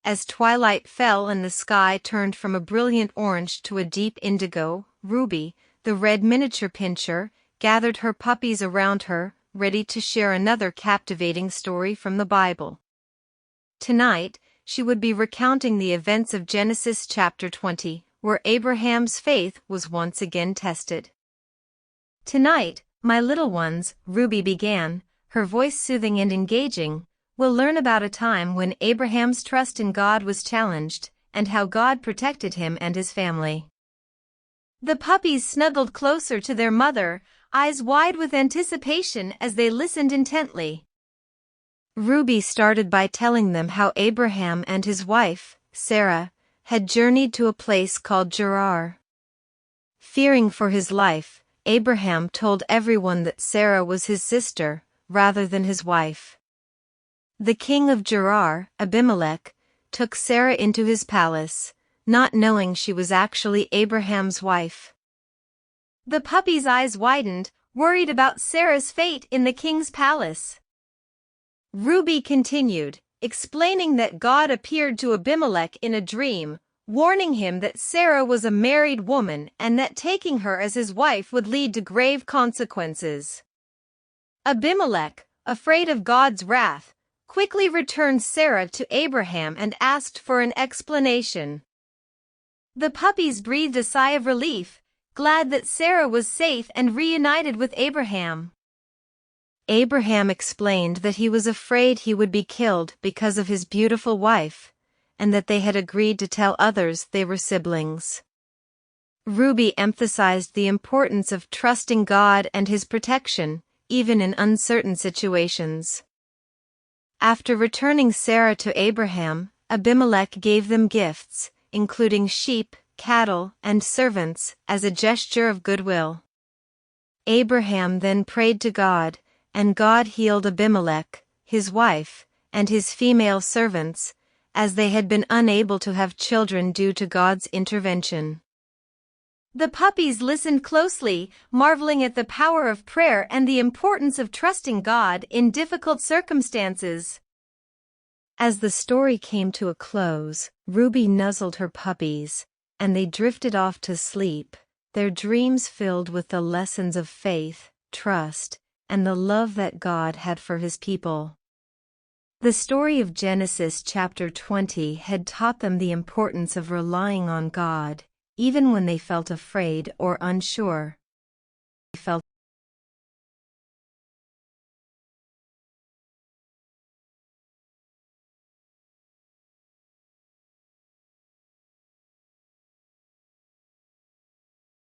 As twilight fell and the sky turned from a brilliant orange to a deep indigo, Ruby, the red miniature pinscher, gathered her puppies around her, ready to share another captivating story from the Bible. Tonight, she would be recounting the events of Genesis chapter 20, where Abraham's faith was once again tested. Tonight, my little ones, Ruby began, her voice soothing and engaging, we'll learn about a time when Abraham's trust in God was challenged, and how God protected him and his family. The puppies snuggled closer to their mother, eyes wide with anticipation as they listened intently. Ruby started by telling them how Abraham and his wife, Sarah, had journeyed to a place called Gerar. Fearing for his life, Abraham told everyone that Sarah was his sister, rather than his wife. The king of Gerar, Abimelech, took Sarah into his palace, not knowing she was actually Abraham's wife. The puppy's eyes widened, worried about Sarah's fate in the king's palace. Ruby continued, explaining that God appeared to Abimelech in a dream, warning him that Sarah was a married woman and that taking her as his wife would lead to grave consequences. Abimelech, afraid of God's wrath, quickly returned Sarah to Abraham and asked for an explanation. The puppies breathed a sigh of relief, glad that Sarah was safe and reunited with Abraham. Abraham explained that he was afraid he would be killed because of his beautiful wife, and that they had agreed to tell others they were siblings. Ruby emphasized the importance of trusting God and his protection, even in uncertain situations. After returning Sarah to Abraham, Abimelech gave them gifts, including sheep, cattle, and servants, as a gesture of goodwill. Abraham then prayed to God, and God healed Abimelech, his wife, and his female servants, as they had been unable to have children due to God's intervention. The puppies listened closely, marveling at the power of prayer and the importance of trusting God in difficult circumstances. As the story came to a close, Ruby nuzzled her puppies, and they drifted off to sleep, their dreams filled with the lessons of faith, trust, and the love that God had for his people. The story of Genesis chapter 20 had taught them the importance of relying on God, even when they felt afraid or unsure.